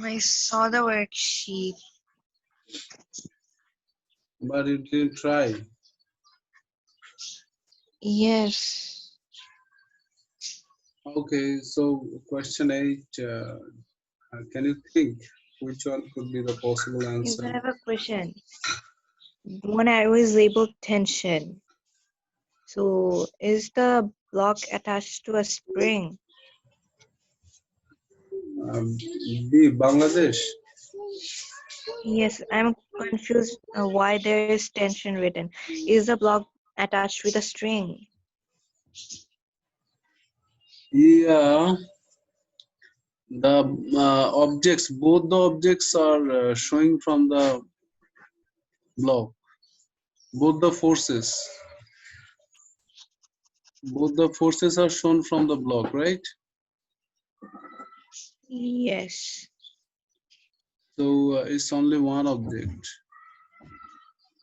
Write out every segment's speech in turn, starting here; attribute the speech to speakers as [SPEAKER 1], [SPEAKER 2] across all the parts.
[SPEAKER 1] I saw the worksheet.
[SPEAKER 2] But you didn't try.
[SPEAKER 1] Yes.
[SPEAKER 2] Okay, so question 8. Can you think which one could be the possible
[SPEAKER 1] Yes, I
[SPEAKER 2] answer?
[SPEAKER 1] have a question. One arrow is labeled tension. So is the block attached to a spring?
[SPEAKER 2] B. Bangladesh.
[SPEAKER 1] Yes, I'm confused why there is tension written. Is the block attached with a string?
[SPEAKER 2] Yeah, the objects, both the objects are showing from the block. Both the forces. Both the forces are shown from the block, right?
[SPEAKER 1] Yes.
[SPEAKER 2] So it's only one object.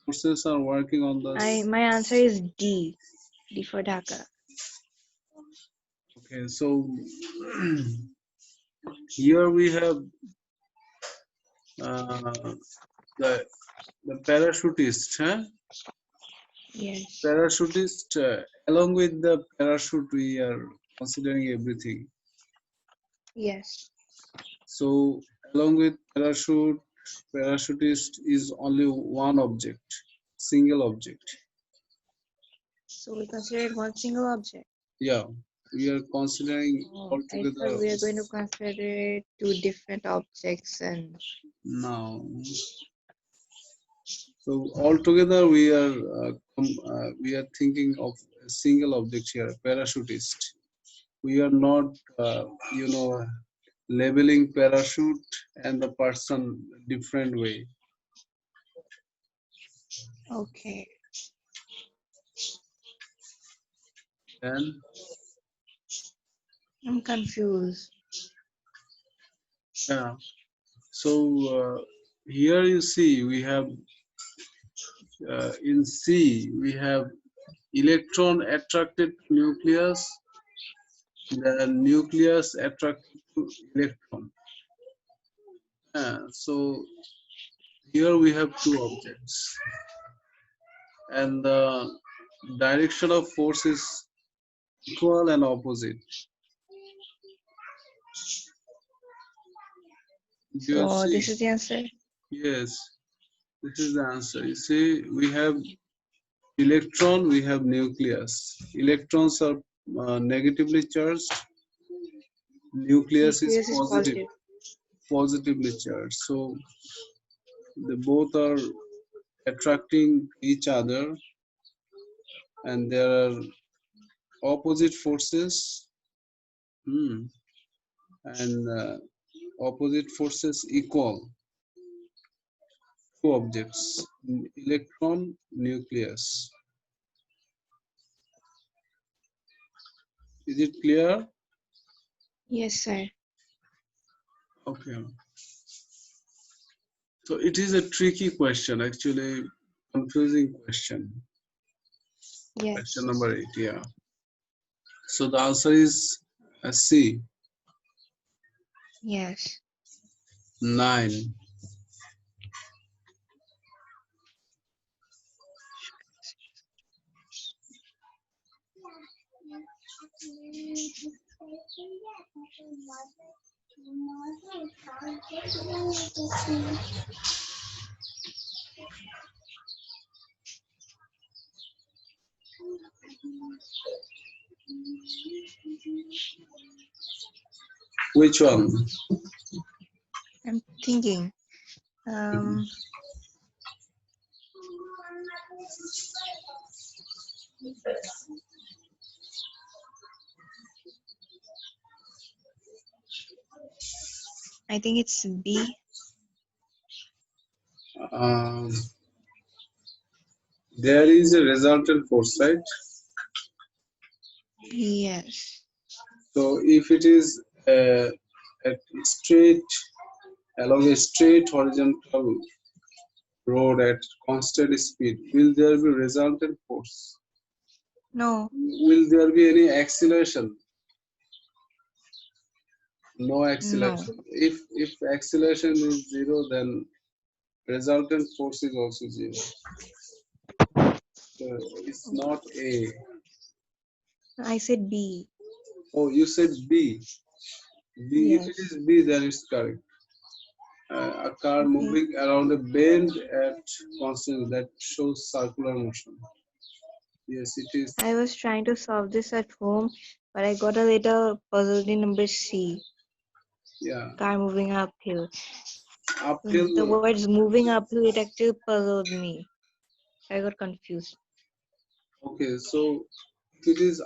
[SPEAKER 2] Forces are working on the.
[SPEAKER 1] My answer is D. D for Dhaka.
[SPEAKER 2] Okay, so here we have the parachutist, huh?
[SPEAKER 1] Yes.
[SPEAKER 2] Parachutist. Along with the parachute, we are considering everything.
[SPEAKER 1] Yes.
[SPEAKER 2] So along with parachutist is only one object, single object.
[SPEAKER 1] So we consider it one single object.
[SPEAKER 2] Yeah, we are considering
[SPEAKER 1] I
[SPEAKER 2] altogether.
[SPEAKER 1] thought we are going to consider two different objects and
[SPEAKER 2] Now, so altogether we are thinking of a single object here, parachutist. We are not, you know, labeling parachute and the person different way.
[SPEAKER 1] okay.
[SPEAKER 2] And
[SPEAKER 1] I'm confused.
[SPEAKER 2] yeah, so here you see we have in C we have electron attracted to nucleus, the nucleus attracted to electron. So here we have two objects, and the direction of force is equal and opposite. Do you
[SPEAKER 1] So
[SPEAKER 2] see?
[SPEAKER 1] this is the answer?
[SPEAKER 2] Yes, this is the answer. You see, we have electron, we have nucleus. Electrons are negatively charged. Nucleus is
[SPEAKER 1] Nucleus is positive.
[SPEAKER 2] positively charged. So they both are attracting each other, and there are opposite forces. And opposite forces equal. Two objects, electron, nucleus. Is it clear?
[SPEAKER 1] Yes, sir.
[SPEAKER 2] Okay. So it is a tricky question, actually, confusing question.
[SPEAKER 1] Yes.
[SPEAKER 2] Question number 8, yeah. So the answer is C.
[SPEAKER 1] Yes.
[SPEAKER 2] 9. Which one?
[SPEAKER 1] I'm thinking. I think it's B.
[SPEAKER 2] There is a resultant force, right?
[SPEAKER 1] Yes.
[SPEAKER 2] So if it is along a straight horizontal road at constant speed, will there be resultant force?
[SPEAKER 1] No.
[SPEAKER 2] Will there be any acceleration? No
[SPEAKER 1] No.
[SPEAKER 2] acceleration. If acceleration is zero, then resultant force is also zero. So it's not A.
[SPEAKER 1] I said B.
[SPEAKER 2] Oh, you said B. B. If it
[SPEAKER 1] Yes.
[SPEAKER 2] is B, then it's correct. A car
[SPEAKER 1] Okay.
[SPEAKER 2] moving around a bend at constant, that shows circular motion. Yes, it is.
[SPEAKER 1] I was trying to solve this at home, but I got a little puzzled in number C.
[SPEAKER 2] Yeah,
[SPEAKER 1] Car moving uphill. The
[SPEAKER 2] uphill.
[SPEAKER 1] words moving uphill, it actually puzzled me. I got confused.
[SPEAKER 2] Okay, so if it is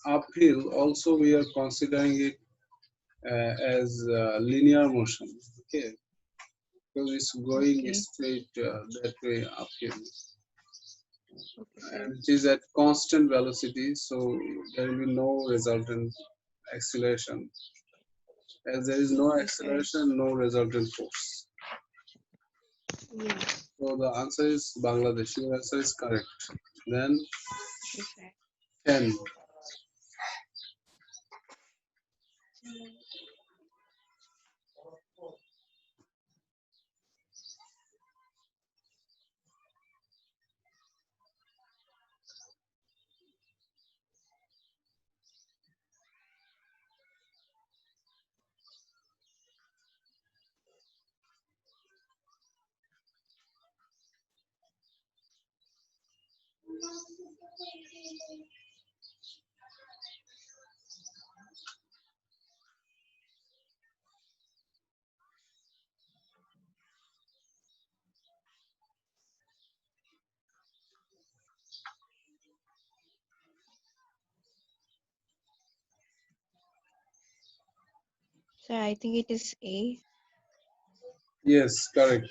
[SPEAKER 2] uphill, also we are considering it as linear motion. Okay, because it's going
[SPEAKER 1] Okay.
[SPEAKER 2] straight that way uphill,
[SPEAKER 1] Okay, sir.
[SPEAKER 2] and it is at constant velocity, so there will be no resultant acceleration. As there is no
[SPEAKER 1] Okay, sir.
[SPEAKER 2] acceleration, no resultant force.
[SPEAKER 1] Yes.
[SPEAKER 2] So the answer is Bangladesh. Your answer is correct. Then
[SPEAKER 1] Okay, sir.
[SPEAKER 2] 10.
[SPEAKER 1] Sir, I think it is A.
[SPEAKER 2] Yes, correct.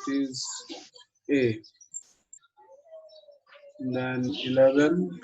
[SPEAKER 2] It is A. Then 11.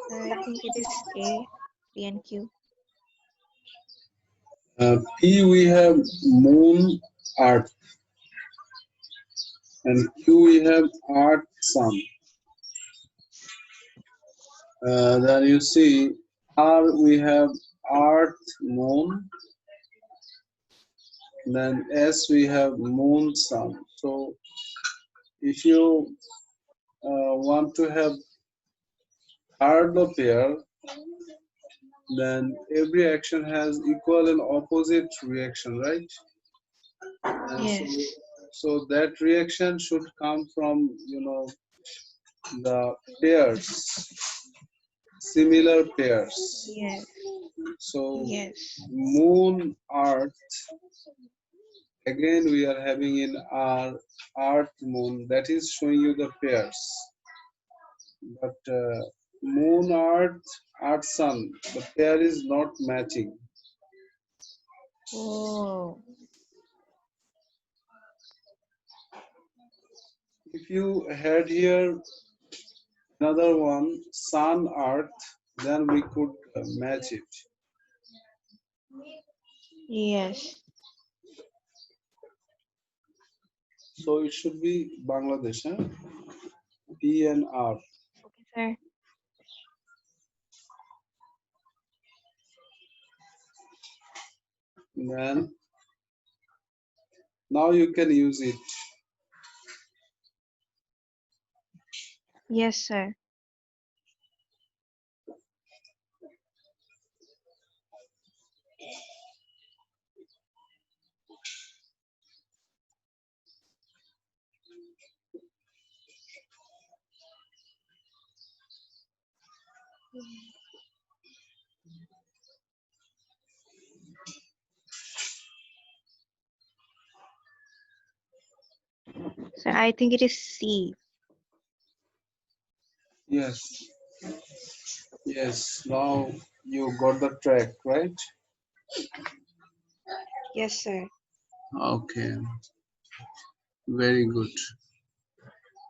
[SPEAKER 1] Sir, I think it is A. P and Q.
[SPEAKER 2] P we have moon, earth, and Q we have earth, sun. Then you see R we have earth, moon. Then S we have moon, sun. So if you want to have third pair, then every action has equal and opposite reaction, right? And so,
[SPEAKER 1] Yes.
[SPEAKER 2] so that reaction should come from, the pairs, similar pairs.
[SPEAKER 1] Yes.
[SPEAKER 2] So
[SPEAKER 1] Yes.
[SPEAKER 2] moon, earth, again we are having in our earth, moon, that is showing you the pairs. But moon, earth, earth, sun, the pair is not matching.
[SPEAKER 1] Oh.
[SPEAKER 2] If you had here another one, sun, earth, then we could match it.
[SPEAKER 1] Yes.
[SPEAKER 2] So it should be Bangladesh, P and R.
[SPEAKER 1] Okay, sir.
[SPEAKER 2] Then now you can use it.
[SPEAKER 1] Yes, sir. Sir, I think it is C.
[SPEAKER 2] Yes, yes. Now you got the track, right?
[SPEAKER 1] Yes, sir.
[SPEAKER 2] Okay, very good.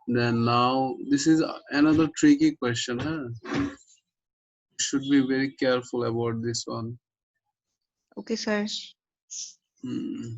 [SPEAKER 2] Then now this is another tricky question, huh? Should be very careful about this one.
[SPEAKER 1] Okay, sir.
[SPEAKER 2] Hmm.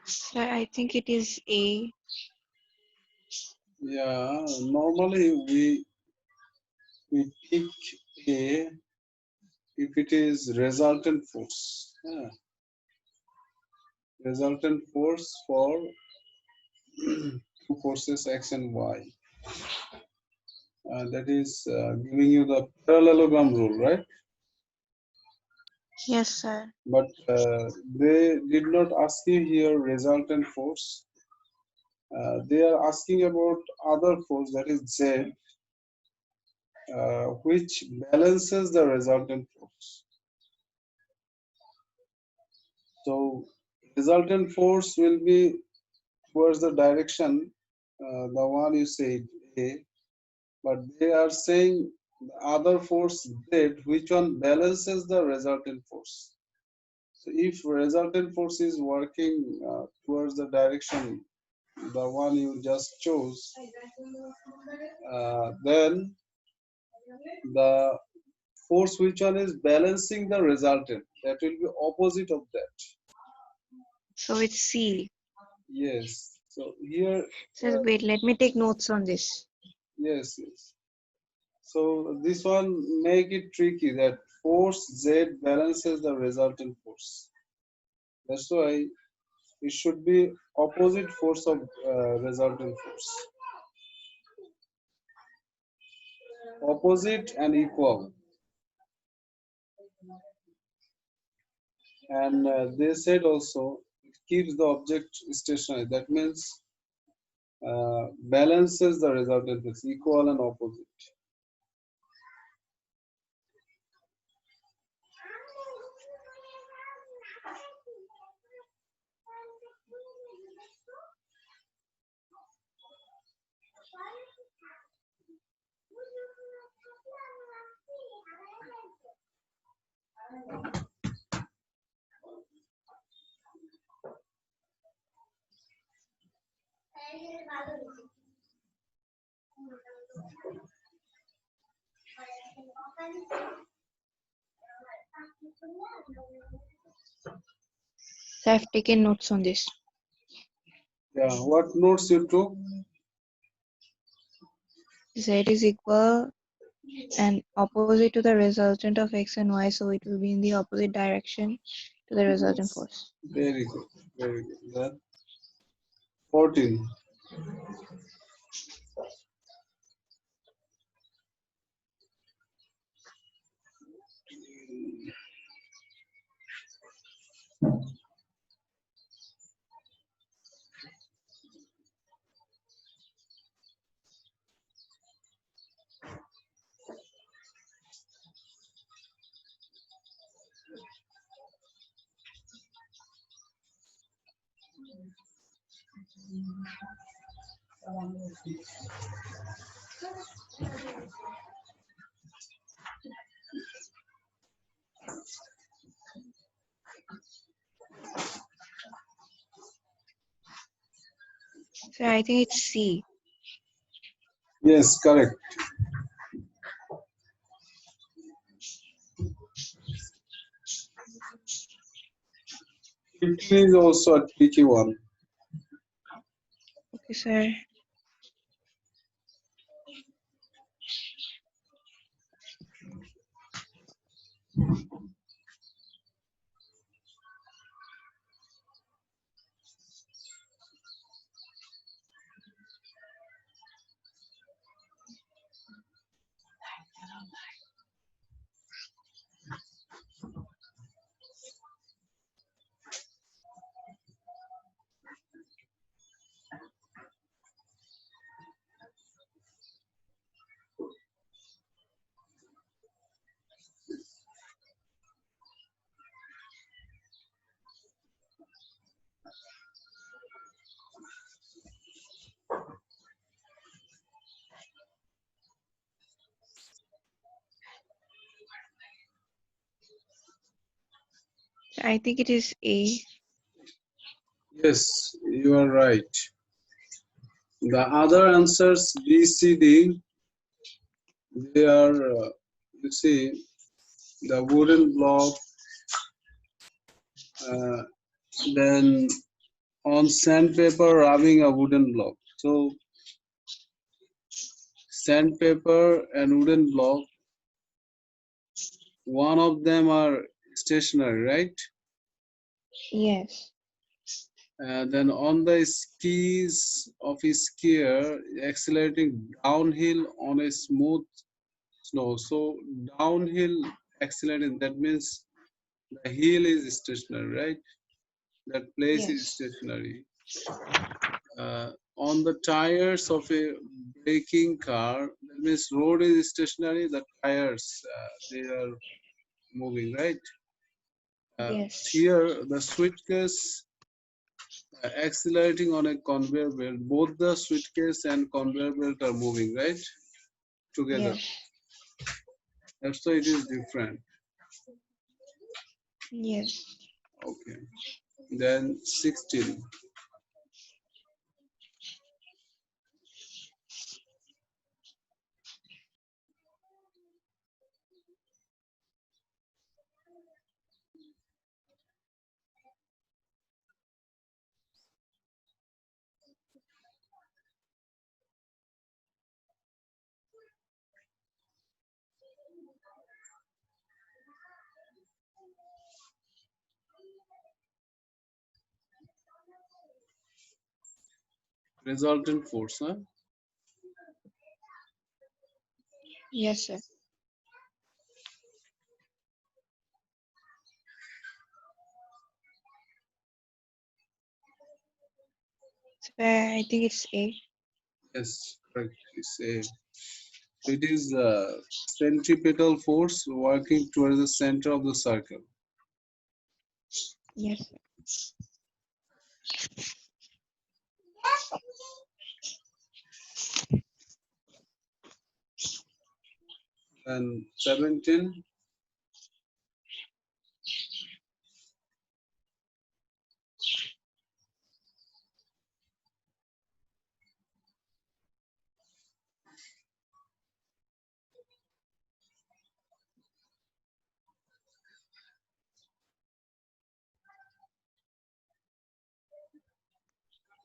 [SPEAKER 1] Sir, I think it is A.
[SPEAKER 2] Yeah, normally we pick A if it is resultant force. Yeah. Resultant force for two forces X and Y. That is giving you the parallelogram rule, right?
[SPEAKER 1] Yes, sir.
[SPEAKER 2] But they did not ask you here resultant force. They are asking about other force, that is Z, which balances the resultant force. So resultant force will be towards the direction, the one you said A, but they are saying the other force Z, which one balances the resultant force. So if resultant force is working towards the direction, the one you just chose, then the force which one is balancing the resultant, that will be opposite of that.
[SPEAKER 1] So it's C.
[SPEAKER 2] Yes. So here,
[SPEAKER 1] Sir, wait, let me take notes on this.
[SPEAKER 2] yes, yes. So this one make it tricky that force Z balances the resultant force. That's why it should be opposite force of resultant force. Opposite and equal. And they said also it keeps the object stationary. That means balances the resultant force, equal and opposite.
[SPEAKER 1] So I've taken notes on this.
[SPEAKER 2] Yeah, what notes you took?
[SPEAKER 1] Z is equal and opposite to the resultant of X and Y, so it will be in the opposite direction to the resultant
[SPEAKER 2] Yes.
[SPEAKER 1] force.
[SPEAKER 2] Very good, very good. Then 14.
[SPEAKER 1] So I think it's C.
[SPEAKER 2] Yes, correct. 15 is also a tricky one.
[SPEAKER 1] Okay, sir. So I think it is A.
[SPEAKER 2] Yes, you are right. The other answers B, C, D, they are, you see, the wooden block, uh, then on sandpaper rubbing a wooden block. So sandpaper and wooden block, one of them are stationary, right?
[SPEAKER 1] Yes.
[SPEAKER 2] Then on the skis of a skier accelerating downhill on a smooth snow. So downhill accelerating, that means the heel is stationary, right? That place is
[SPEAKER 1] Yes.
[SPEAKER 2] stationary. On the tires of a braking car, that means road is stationary, the tires they are moving, right? But
[SPEAKER 1] Yes.
[SPEAKER 2] here the suitcase accelerating on a conveyor belt, both the suitcase and conveyor belt are moving, right? Together.
[SPEAKER 1] Yes.
[SPEAKER 2] That's why it is different.
[SPEAKER 1] Yes.
[SPEAKER 2] Okay. Then 16. Resultant force, huh?
[SPEAKER 1] Yes, sir. So I think it's A.
[SPEAKER 2] Yes, correct. It's a. It is centripetal force working towards the center of the circle.
[SPEAKER 1] Yes, sir.
[SPEAKER 2] And 17.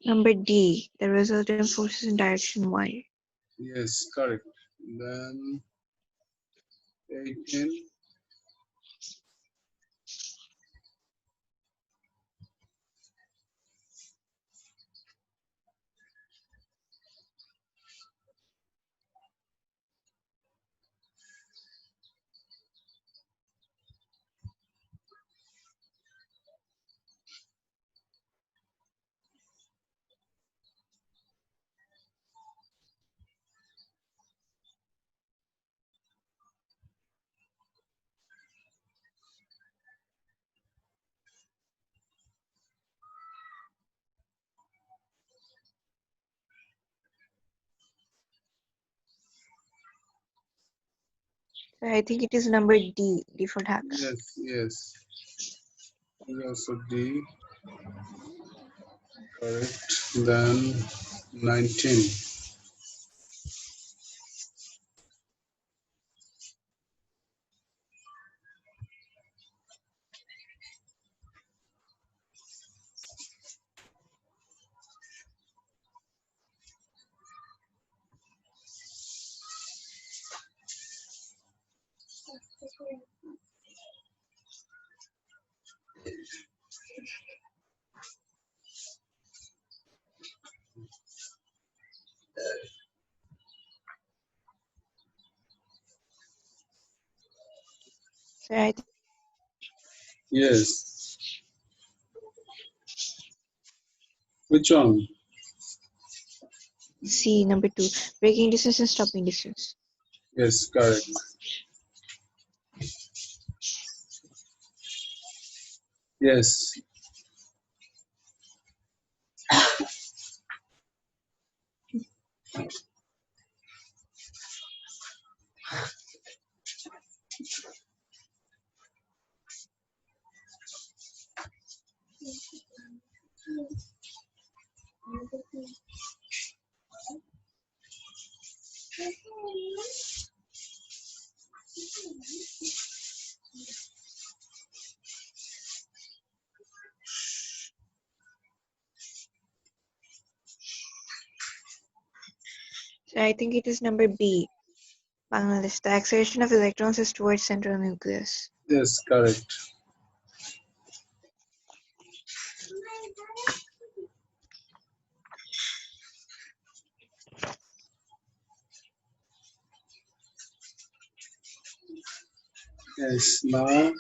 [SPEAKER 1] Number D. The resultant force is in direction Y.
[SPEAKER 2] Yes, correct. Then 18.
[SPEAKER 1] So I think it is number D, default hacks.
[SPEAKER 2] Yes, yes. We also D. Correct. Then 19.
[SPEAKER 1] So I think
[SPEAKER 2] Yes. Which one?
[SPEAKER 1] C, number 2, breaking distance and stopping distance.
[SPEAKER 2] Yes, correct. Yes.
[SPEAKER 1] So I think it is number B, Bangladesh. The acceleration of electrons is towards central nucleus.
[SPEAKER 2] Yes, correct. Yes. Now,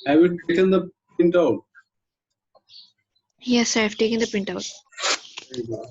[SPEAKER 2] have you taken the printout?
[SPEAKER 1] Yes, sir, I've taken the printout.
[SPEAKER 2] Very good.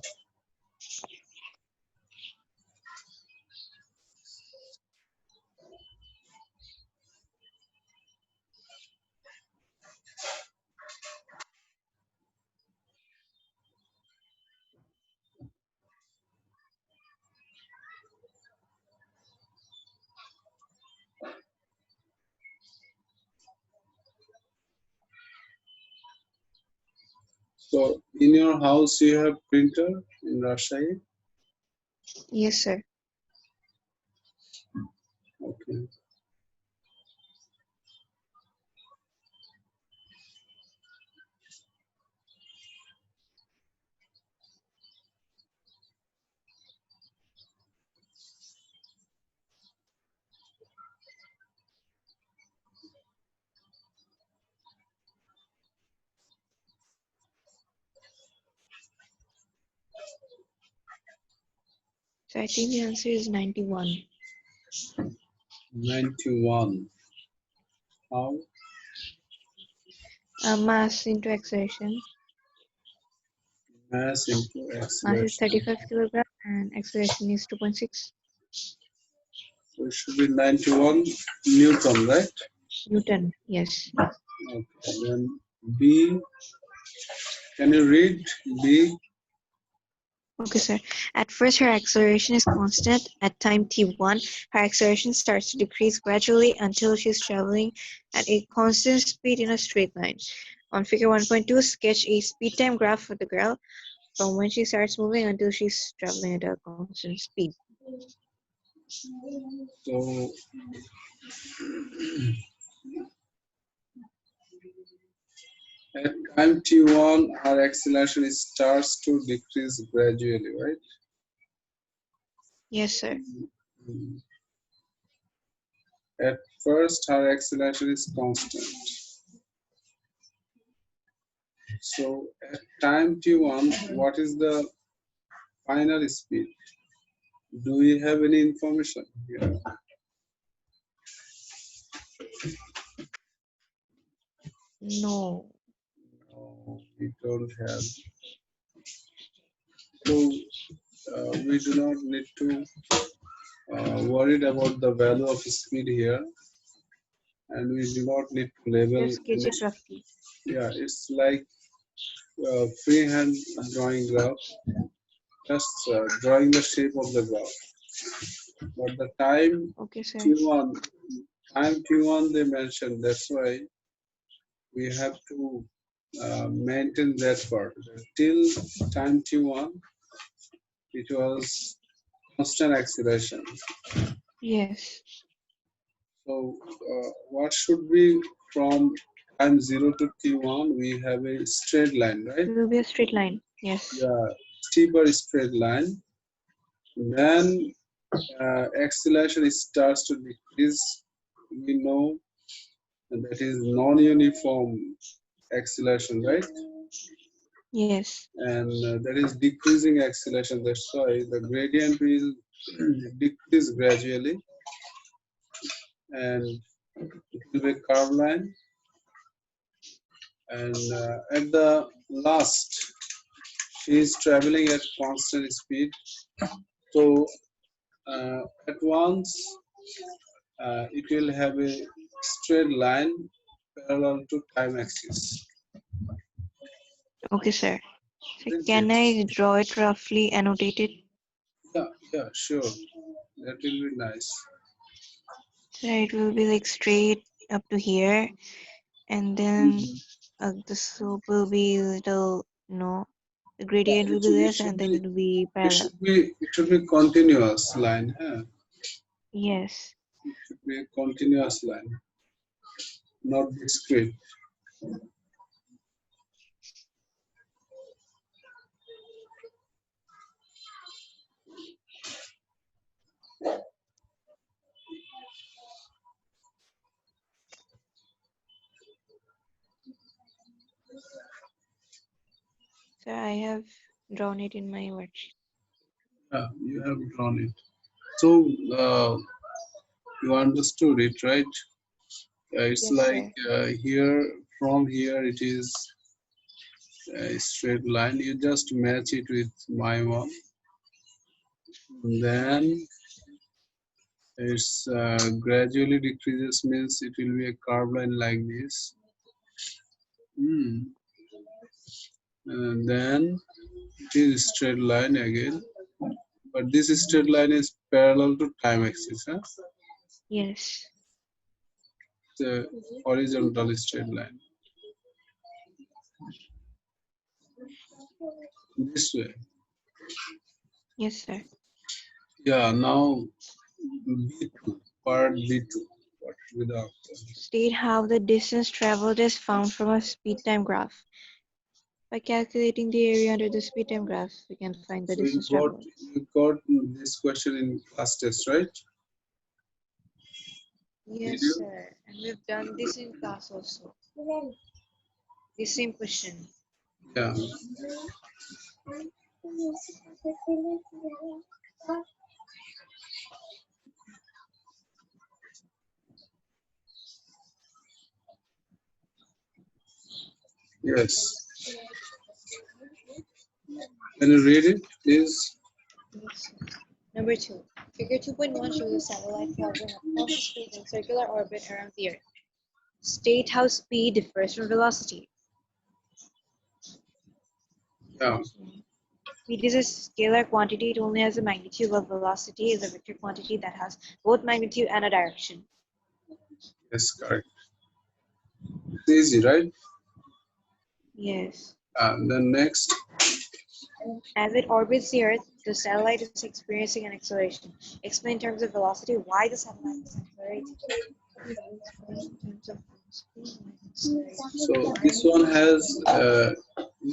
[SPEAKER 2] So, in your house, you have printer in Rajshahi?
[SPEAKER 1] Yes, sir.
[SPEAKER 2] Okay.
[SPEAKER 1] So I think the answer is 91.
[SPEAKER 2] 91. How?
[SPEAKER 1] Mass into acceleration.
[SPEAKER 2] Mass into
[SPEAKER 1] Mass is
[SPEAKER 2] acceleration.
[SPEAKER 1] 35 kilogram and acceleration is 2.6
[SPEAKER 2] So it should be 91 Newton, right?
[SPEAKER 1] Newton. Yes.
[SPEAKER 2] Okay. Then B. Can you read B?
[SPEAKER 1] Okay, sir. At first, her acceleration is constant. At time t1, her acceleration starts to decrease gradually until she's traveling at a constant speed in a straight line. On figure 1.2, sketch a speed time graph for the girl from when she starts moving until she's traveling at a constant speed.
[SPEAKER 2] So at time t1, our acceleration starts to decrease gradually, right?
[SPEAKER 1] Yes, sir.
[SPEAKER 2] At first, her acceleration is constant. So at time t1, what is the final speed? Do we have any information here?
[SPEAKER 1] No.
[SPEAKER 2] No, we don't have. So we do not need to worried about the value of speed here, and we do not need to label
[SPEAKER 1] Just sketch
[SPEAKER 2] any.
[SPEAKER 1] it roughly.
[SPEAKER 2] Yeah, it's like freehand drawing graph, just drawing the shape of the graph. but the time
[SPEAKER 1] Okay, sir.
[SPEAKER 2] T1 they mentioned. That's why we have to maintain that part. Till time T1, it was constant acceleration.
[SPEAKER 1] Yes.
[SPEAKER 2] So what should be from time 0 to T1? We have a straight line,
[SPEAKER 1] It
[SPEAKER 2] right?
[SPEAKER 1] will be a straight line. Yes.
[SPEAKER 2] Yeah, steeper straight line. Then acceleration starts to decrease. We know that is non-uniform acceleration, right?
[SPEAKER 1] Yes.
[SPEAKER 2] And that is decreasing acceleration. That's why the gradient will decrease gradually, and it will be a curved line. And at the last, she is traveling at constant speed. So at once, it will have a straight line parallel to time axis.
[SPEAKER 1] Okay, sir. So
[SPEAKER 2] Isn't
[SPEAKER 1] can
[SPEAKER 2] it?
[SPEAKER 1] I draw it roughly annotated?
[SPEAKER 2] Yeah, yeah, sure. That will be nice.
[SPEAKER 1] So it will be like straight up to here, and then
[SPEAKER 2] Mhm.
[SPEAKER 1] the slope will be little, the
[SPEAKER 2] Yeah,
[SPEAKER 1] gradient will be
[SPEAKER 2] it
[SPEAKER 1] less,
[SPEAKER 2] should
[SPEAKER 1] and then
[SPEAKER 2] be
[SPEAKER 1] it will be parallel.
[SPEAKER 2] it should be continuous line. Huh?
[SPEAKER 1] Yes.
[SPEAKER 2] It should be a continuous line, not discrete.
[SPEAKER 1] So I have drawn it in my worksheet.
[SPEAKER 2] Yeah, you have drawn it. So you understood it, right? It's
[SPEAKER 1] Yes,
[SPEAKER 2] like
[SPEAKER 1] sir.
[SPEAKER 2] here, from here, it is a straight line. You just match it with my one. Then it's gradually decreases, means it will be a curved line like this. Hmm. And then it is straight line again. But this straight line is parallel to time axis. Huh?
[SPEAKER 1] Yes.
[SPEAKER 2] The horizontal straight line. This way.
[SPEAKER 1] Yes, sir.
[SPEAKER 2] Yeah, now B2, part B2. What should be the outcome?
[SPEAKER 1] State how the distance traveled is found from a speed time graph. By calculating the area under the speed time graph, we can find the
[SPEAKER 2] So
[SPEAKER 1] distance traveled.
[SPEAKER 2] you got this question in class test, right? Did
[SPEAKER 1] Yes,
[SPEAKER 2] you?
[SPEAKER 1] sir. And we've done this in class also. The same question.
[SPEAKER 2] Yeah. Yes. Can you read it, please?
[SPEAKER 1] Yes, sir. Number 2. Figure 2.1 shows a satellite traveling at constant speed in circular orbit around the Earth. State how speed differs from velocity.
[SPEAKER 2] Yeah.
[SPEAKER 1] Speed is a scalar quantity. It only has a magnitude, while velocity is a vector quantity that has both magnitude and a direction.
[SPEAKER 2] Yes, correct. It's easy, right?
[SPEAKER 1] Yes.
[SPEAKER 2] Then next.
[SPEAKER 1] As it orbits the Earth, the satellite is experiencing an acceleration. Explain in terms of velocity why the satellite is accelerating. Explain in terms of velocity why it's
[SPEAKER 2] So
[SPEAKER 1] accelerating.
[SPEAKER 2] this one has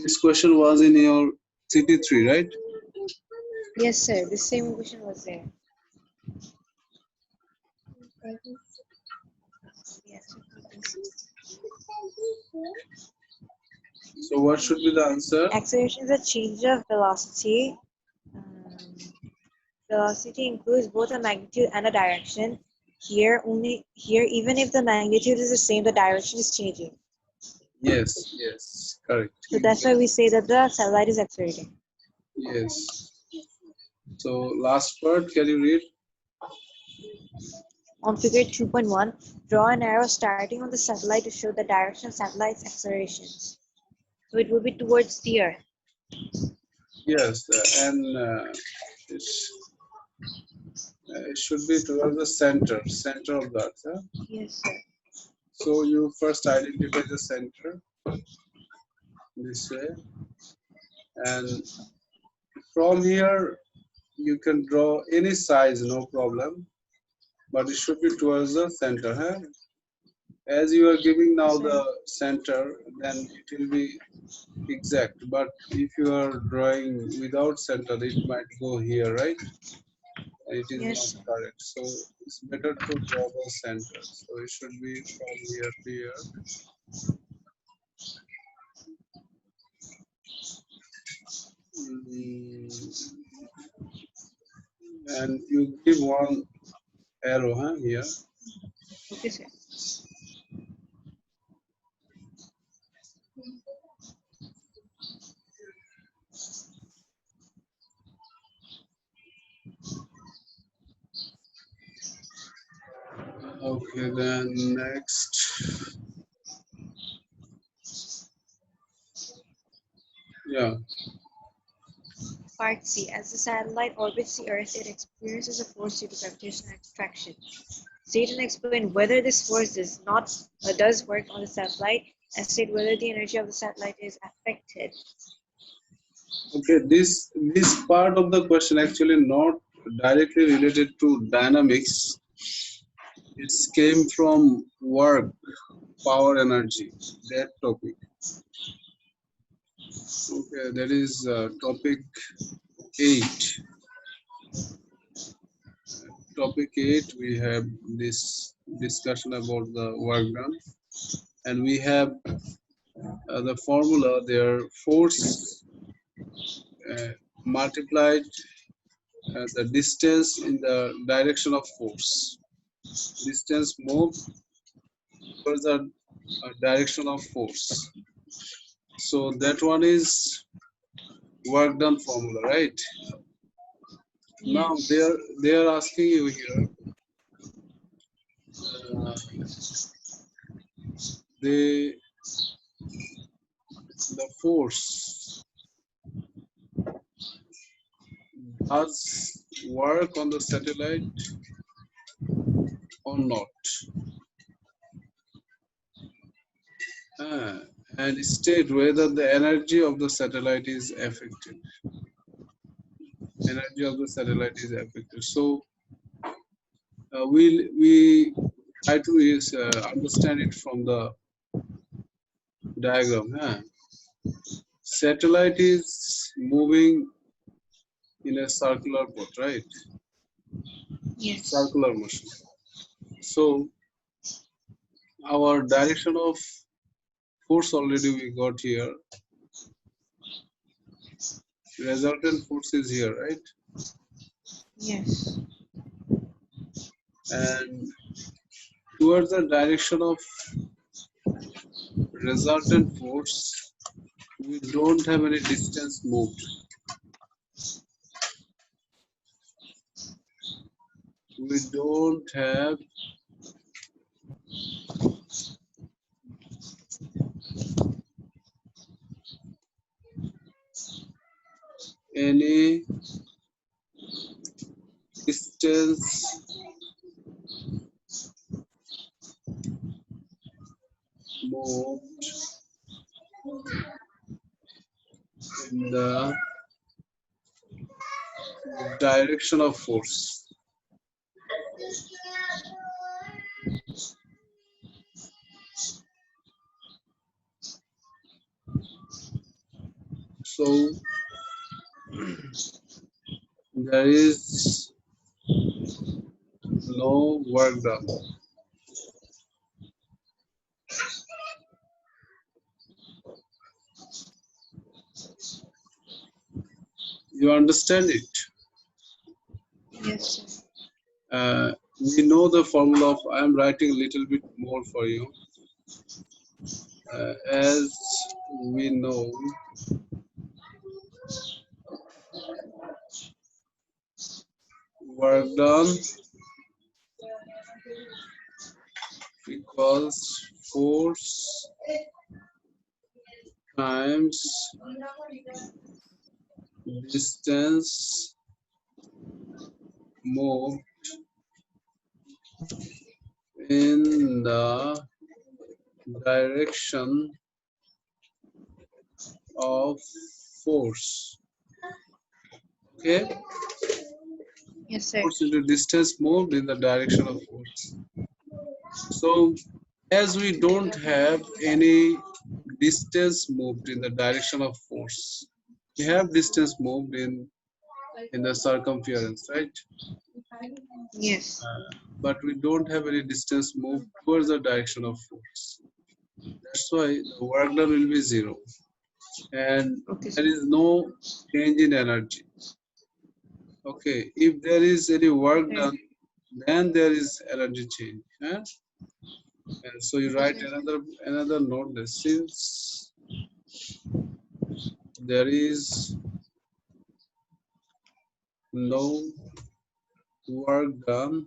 [SPEAKER 2] this question was in your CT3, right?
[SPEAKER 1] Yes, sir. The same question was there. Yes.
[SPEAKER 2] So what should be the answer?
[SPEAKER 1] Acceleration is a change of velocity. Um, Velocity includes both a magnitude and a direction. Here, even if the magnitude is the same, the direction is changing.
[SPEAKER 2] Yes, yes, correct.
[SPEAKER 1] So that's why we say that the satellite is accelerating.
[SPEAKER 2] Yes. So last part, can you read?
[SPEAKER 1] On figure 2.1, draw an arrow starting on the satellite to show the direction of satellite's accelerations. So it will be towards the Earth.
[SPEAKER 2] Yes, and this should be towards the center of the earth. Huh?
[SPEAKER 1] Yes, sir.
[SPEAKER 2] So you first identify the center this way, and from here you can draw any size, no problem, but it should be towards the center. Huh? As you are giving now
[SPEAKER 1] Yes,
[SPEAKER 2] the
[SPEAKER 1] sir.
[SPEAKER 2] center, then it will be exact. But if you are drawing without center, it might go here, right? It is
[SPEAKER 1] Yes,
[SPEAKER 2] not
[SPEAKER 1] sir.
[SPEAKER 2] correct. So it's better to draw the center. So it should be from here to here. And you give one arrow, huh, here.
[SPEAKER 1] Okay, sir.
[SPEAKER 2] Okay, then next. Yeah.
[SPEAKER 1] Part C. As the satellite orbits the Earth, it experiences a force due to gravitational attraction. State and explain whether this force does work on the satellite, and state whether the energy of the satellite is affected.
[SPEAKER 2] Okay, this part of the question actually not directly related to dynamics. It came from work, power, energy, that topic. Okay, that is topic 8. Topic 8, we have this discussion about the work done, and we have the formula there, force multiplied the distance in the direction of force. Distance moved towards the direction of force. So that one is work done formula, right? Now
[SPEAKER 1] Yes.
[SPEAKER 2] they are asking you here, uh, they the force does work on the satellite or not, uh, and state whether the energy of the satellite is affected. Energy of the satellite is affected. So we try to understand it from the diagram. Huh? Satellite is moving in a circular path, right?
[SPEAKER 1] Yes.
[SPEAKER 2] Circular motion. So our direction of force already we got here. Resultant force is here, right?
[SPEAKER 1] Yes.
[SPEAKER 2] And towards the direction of resultant force, we don't have any distance moved. We don't have any distance moved in the direction of force. So there is no work done. You understand it?
[SPEAKER 1] Yes, sir.
[SPEAKER 2] We know the formula of, I am writing a little bit more for you. As we know, work done equals force times distance moved in the direction of force. Okay,
[SPEAKER 1] Yes, sir.
[SPEAKER 2] force into distance moved in the direction of force. So as we don't have any distance moved in the direction of force, we have distance moved in the circumference, right?
[SPEAKER 1] Yes.
[SPEAKER 2] But we don't have any distance moved towards the direction of force. That's why the work done will be zero, and
[SPEAKER 1] Okay,
[SPEAKER 2] there
[SPEAKER 1] sir.
[SPEAKER 2] is no change in energy. Okay, if there is any work
[SPEAKER 1] Sir.
[SPEAKER 2] done, then there is energy change. And so you
[SPEAKER 1] Okay,
[SPEAKER 2] write
[SPEAKER 1] sir.
[SPEAKER 2] another note that since there is no work done,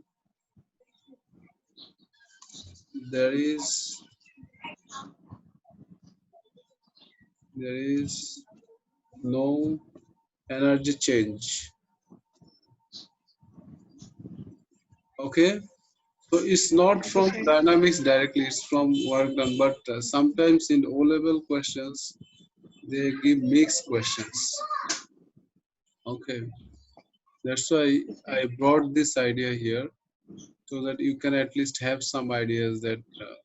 [SPEAKER 2] there is no energy change. Okay, so it's not
[SPEAKER 1] Okay,
[SPEAKER 2] from
[SPEAKER 1] sir.
[SPEAKER 2] dynamics directly, it's from work done, but sometimes in O level questions they give mixed questions. Okay, that's why
[SPEAKER 1] Okay, sir.
[SPEAKER 2] I brought this idea here so that you can at least have some ideas that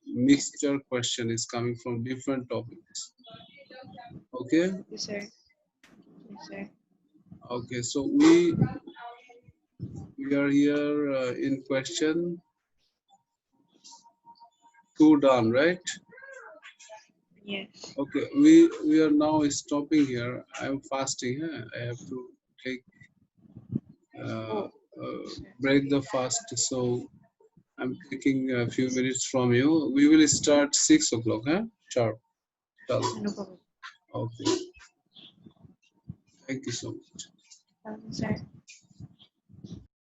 [SPEAKER 2] mixture question is coming from different topics. Okay,
[SPEAKER 1] Okay, sir. Yes, sir.
[SPEAKER 2] okay, so we are here in question two done, right?
[SPEAKER 1] Yes.
[SPEAKER 2] Okay, we are now stopping here. I'm fasting. Huh? I have to take uh,
[SPEAKER 1] Oh,
[SPEAKER 2] uh,
[SPEAKER 1] sir.
[SPEAKER 2] break the fast, so I'm taking a few minutes from you. We will start 6 o'clock, huh? Sharp.
[SPEAKER 1] No problem.
[SPEAKER 2] Okay. Thank you so much.
[SPEAKER 1] Sir.